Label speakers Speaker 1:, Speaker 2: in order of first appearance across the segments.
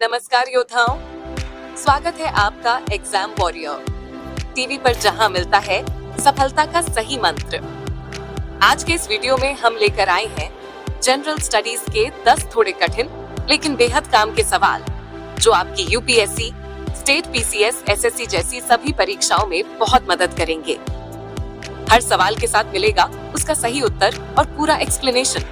Speaker 1: नमस्कार योद्धाओं, स्वागत है आपका एग्जाम वॉरियर टीवी पर, जहां मिलता है सफलता का सही मंत्र। आज के इस वीडियो में हम लेकर आए हैं जनरल स्टडीज के 10 थोड़े कठिन लेकिन बेहद काम के सवाल, जो आपकी यूपीएससी, स्टेट पीसीएस, एसएससी जैसी सभी परीक्षाओं में बहुत मदद करेंगे। हर सवाल के साथ मिलेगा उसका सही उत्तर और पूरा एक्सप्लेनेशन,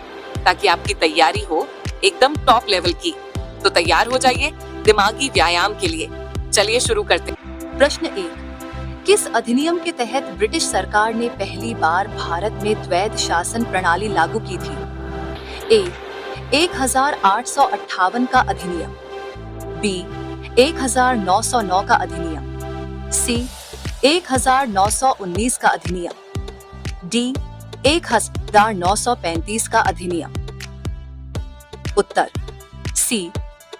Speaker 1: ताकि आपकी तैयारी हो एकदम टॉप लेवल की। तो तैयार हो जाइए दिमागी व्यायाम के लिए। चलिए शुरू करते हैं।
Speaker 2: प्रश्न 1। किस अधिनियम के तहत ब्रिटिश सरकार ने पहली बार भारत में द्वैध शासन प्रणाली लागू की थी? ए. 1858 का अधिनियम, बी. 1909 का अधिनियम, सी. 1919 का अधिनियम, डी. 1935 का अधिनियम। उत्तर सी.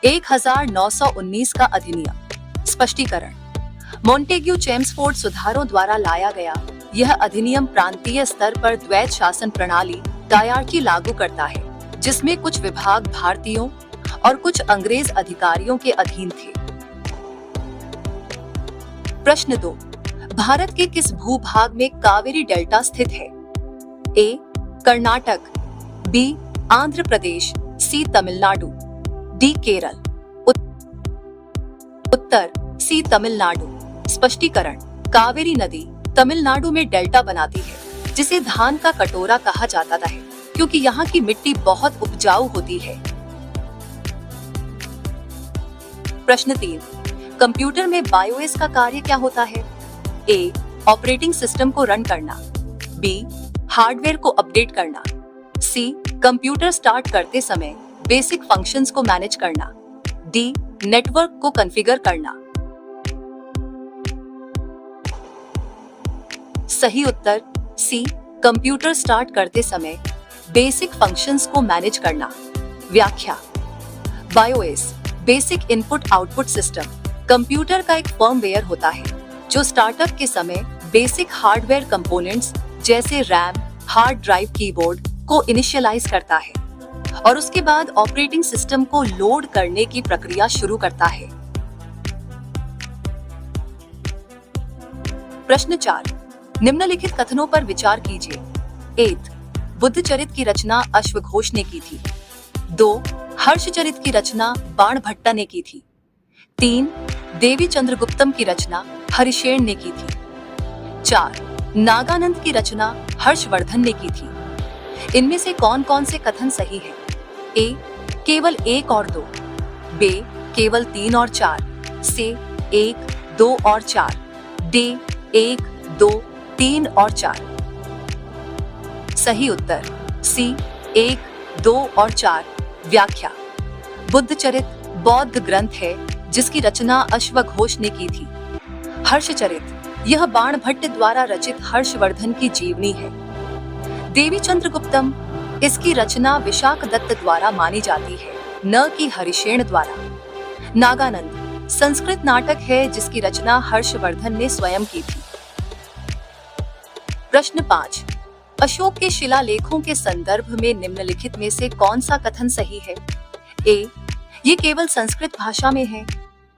Speaker 2: 1919 का अधिनियम। स्पष्टीकरण: मोंटेग्यू चेम्सफोर्ड सुधारों द्वारा लाया गया यह अधिनियम प्रांतीय स्तर पर द्वैध शासन प्रणाली डायरकी लागू करता है, जिसमें कुछ विभाग भारतीयों और कुछ अंग्रेज अधिकारियों के अधीन थे। प्रश्न 2। भारत के किस भूभाग में कावेरी डेल्टा स्थित है? ए. कर्नाटक, बी. आंध्र प्रदेश, सी. तमिलनाडु, डी. केरल। उत्तर सी. तमिलनाडु। स्पष्टीकरण: कावेरी नदी तमिलनाडु में डेल्टा बनाती है, जिसे धान का कटोरा कहा जाता है, क्योंकि यहाँ की मिट्टी बहुत उपजाऊ होती है। प्रश्न 3। कंप्यूटर में बायोएस का कार्य क्या होता है? ए. ऑपरेटिंग सिस्टम को रन करना, बी. हार्डवेयर को अपडेट करना, सी. कंप्यूटर स्टार्ट करते समय बेसिक फंक्शंस को मैनेज करना, डी. नेटवर्क को कॉन्फ़िगर करना। सही उत्तर सी. कंप्यूटर स्टार्ट करते समय बेसिक फंक्शंस को मैनेज करना। व्याख्या: BIOS basic input output system computer का एक फर्मवेयर होता है, जो स्टार्टअप के समय बेसिक हार्डवेयर कंपोनेंट्स जैसे रैम, हार्ड ड्राइव, कीबोर्ड को इनिशियलाइज करता है और उसके बाद ऑपरेटिंग सिस्टम को लोड करने की प्रक्रिया शुरू करता है। प्रश्न 4। निम्नलिखित कथनों पर विचार कीजिए। 1. बुद्धचरित की रचना अश्वघोष ने की थी। 2. हर्षचरित की रचना बाणभट्ट ने की थी। 3. देवी चंद्रगुप्तम की रचना हरिशेन ने की थी। 4. नागानंद की रचना हर्षवर्धन ने की थी। इनमें से कौन कौन से कथन सही है? ए. केवल 1 और 2, बी. केवल 3 और 4, सी. 1, 2 और 4, डी. 1, 2, 3 और 4। सही उत्तर सी. 1, 2 और 4। व्याख्या: बुद्धचरित बौद्ध ग्रंथ है जिसकी रचना अश्वघोष ने की थी। हर्षचरित यह बाणभट्ट द्वारा रचित हर्षवर्धन की जीवनी है। देवी चंद्रगुप्तम इसकी रचना विशाखदत्त द्वारा मानी जाती है, न कि हरिशेन द्वारा। नागानंद संस्कृत नाटक है जिसकी रचना हर्षवर्धन ने स्वयं की थी। प्रश्न 5। अशोक के शिलालेखों के संदर्भ में निम्नलिखित में से कौन सा कथन सही है? ए. ये केवल संस्कृत भाषा में है,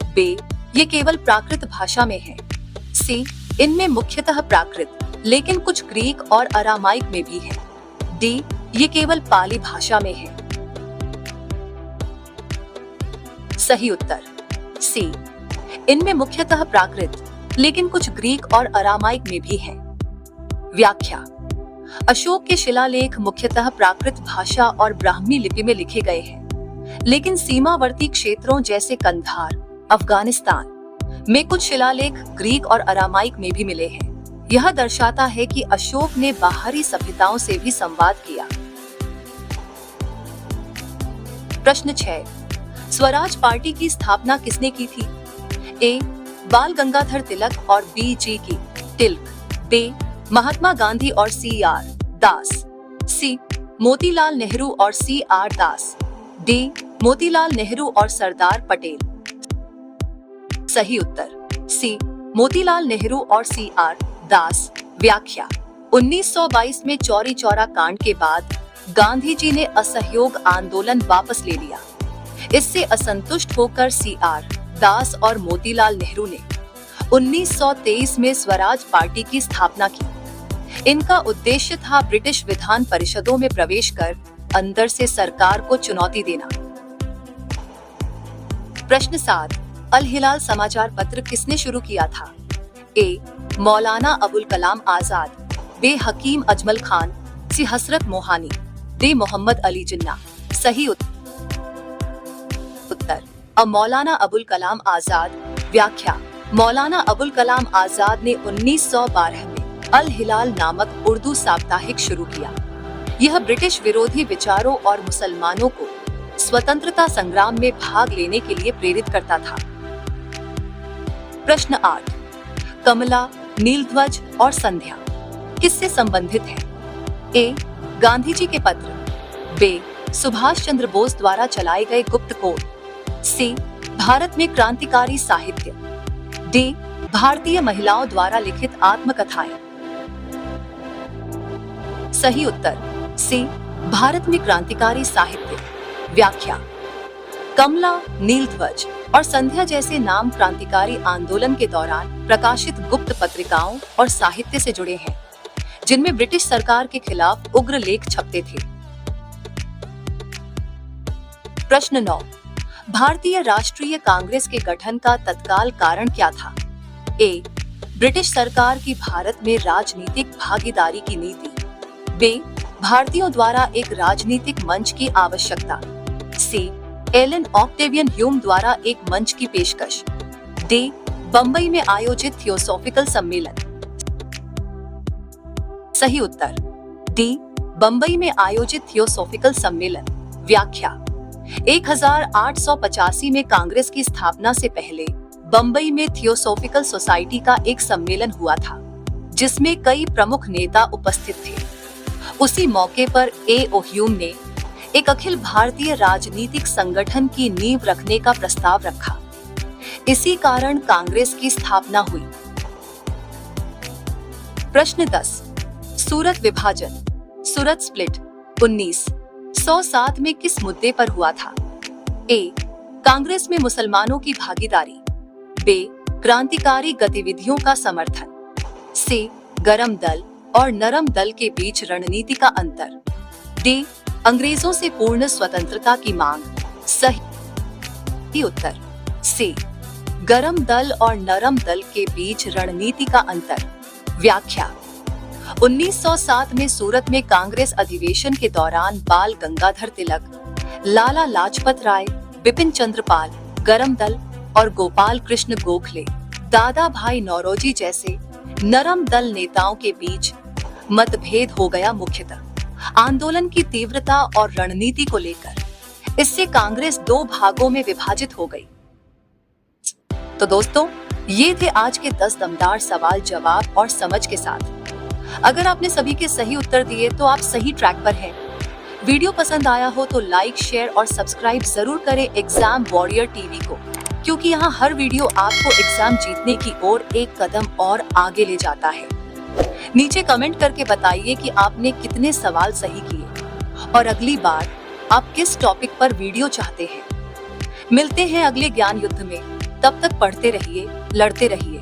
Speaker 2: बी. ये केवल प्राकृत भाषा में है, सी. इनमें मुख्यतः प्राकृत लेकिन कुछ ग्रीक और अरामाइक में भी है, डी. ये केवल पाली भाषा में है। सही उत्तर सी. इनमें मुख्यतः प्राकृत लेकिन कुछ ग्रीक और अरामाइक में भी है। व्याख्या: अशोक के शिलालेख मुख्यतः प्राकृत भाषा और ब्राह्मी लिपि में लिखे गए हैं, लेकिन सीमावर्ती क्षेत्रों जैसे कंधार, अफगानिस्तान में कुछ शिलालेख ग्रीक और अरामाइक में भी मिले हैं। यह दर्शाता है कि अशोक ने बाहरी सभ्यताओं से भी संवाद किया। प्रश्न 6। स्वराज पार्टी की स्थापना किसने की थी? ए. बाल गंगाधर तिलक और बी. जी. की तिलक, बी. महात्मा गांधी और C. R. Das, C. Motilal Nehru और C. R. Das, D. Motilal Nehru और सरदार पटेल। सही उत्तर सी. मोतीलाल नेहरू और सी. आर. दास। व्याख्या: 1922 में चौरी चौरा कांड के बाद गांधी जी ने असहयोग आंदोलन वापस ले लिया। इससे असंतुष्ट होकर CR दास और मोतीलाल नेहरू ने 1923 में स्वराज पार्टी की स्थापना की। इनका उद्देश्य था ब्रिटिश विधान परिषदों में प्रवेश कर अंदर से सरकार को चुनौती देना। प्रश्न 7, अल हिलाल समाचार पत्र किसने शुरू किया था? ए. मौलाना अबुल कलाम आजाद, बे. हकीम अजमल खान, सी. हसरत मोहानी, दे. मोहम्मद अली जिन्ना। सही उत्तर अ. मौलाना अबुल कलाम आजाद। व्याख्या: मौलाना अबुल कलाम आजाद ने 1912 में अल हिलाल नामक उर्दू साप्ताहिक शुरू किया। यह ब्रिटिश विरोधी विचारों और मुसलमानों को स्वतंत्रता संग्राम में भाग लेने के लिए प्रेरित करता था। प्रश्न 8, कमला, नीलध्वज और संध्या किससे संबंधित है? ए. गांधी जी के पत्र, बे. सुभाष चंद्र बोस द्वारा चलाए गए गुप्त कोड, सी. भारत में क्रांतिकारी साहित्य, डी. भारतीय महिलाओं द्वारा लिखित आत्मकथाएं। सही उत्तर सी. भारत में क्रांतिकारी साहित्य। व्याख्या: कमला, नीलध्वज और संध्या जैसे नाम क्रांतिकारी आंदोलन के दौरान प्रकाशित गुप्त पत्रिकाओं और साहित्य से जुड़े हैं, जिनमें ब्रिटिश सरकार के खिलाफ उग्र लेख छपते थे। प्रश्न 9, भारतीय राष्ट्रीय कांग्रेस के गठन का तत्काल कारण क्या था? ए. ब्रिटिश सरकार की भारत में राजनीतिक भागीदारी की नीति, बे. भारतीयों द्वारा एक राजनीतिक मंच की आवश्यकता, सी. एलन ऑक्टेवियन ह्यूम द्वारा एक मंच की पेशकश, डी. बंबई में आयोजित थियोसॉफिकल सम्मेलन। सही उत्तर डी. बंबई में आयोजित थियोसॉफिकल सम्मेलन। व्याख्या: 1885 में कांग्रेस की स्थापना से पहले बंबई में थियोसॉफिकल सोसाइटी का एक सम्मेलन हुआ था, जिसमें कई प्रमुख नेता उपस्थित थे। उसी मौके पर A.O. ह्यूम ने एक अखिल भारतीय राजनीतिक संगठन की नींव रखने का प्रस्ताव रखा। इसी कारण कांग्रेस की स्थापना हुई। प्रश्न 10, सूरत विभाजन, सूरत स्प्लिट 1907 में किस मुद्दे पर हुआ था? ए. कांग्रेस में मुसलमानों की भागीदारी, बे. क्रांतिकारी गतिविधियों का समर्थन, सी. गरम दल और नरम दल के बीच रणनीति का अंतर, डी. अंग्रेजों से पूर्ण स्वतंत्रता की मांग। सही उत्तर सी. गरम दल और नरम दल के बीच रणनीति का अंतर। व्याख्या: 1907 में सूरत में कांग्रेस अधिवेशन के दौरान बाल गंगाधर तिलक, लाला लाजपत राय, बिपिन चंद्र पाल, गरम दल और गोपाल कृष्ण गोखले, दादा भाई नौरोजी जैसे नरम दल नेताओं के बीच मतभेद हो गया, मुख्यतः आंदोलन की तीव्रता और रणनीति को लेकर। इससे कांग्रेस दो भागों में विभाजित हो गई। तो दोस्तों, ये थे आज के 10 दमदार सवाल जवाब और समझ के साथ। अगर आपने सभी के सही उत्तर दिए तो आप सही ट्रैक पर हैं। वीडियो पसंद आया हो तो लाइक, शेयर और सब्सक्राइब जरूर करें एग्जाम वॉरियर टीवी को, क्योंकि यहाँ हर वीडियो आपको एग्जाम जीतने की ओर एक कदम और आगे ले जाता है। नीचे कमेंट करके बताइए कि आपने कितने सवाल सही किए और अगली बार आप किस टॉपिक पर वीडियो चाहते हैं। मिलते हैं अगले ज्ञान युद्ध में। तब तक पढ़ते रहिए, लड़ते रहिए।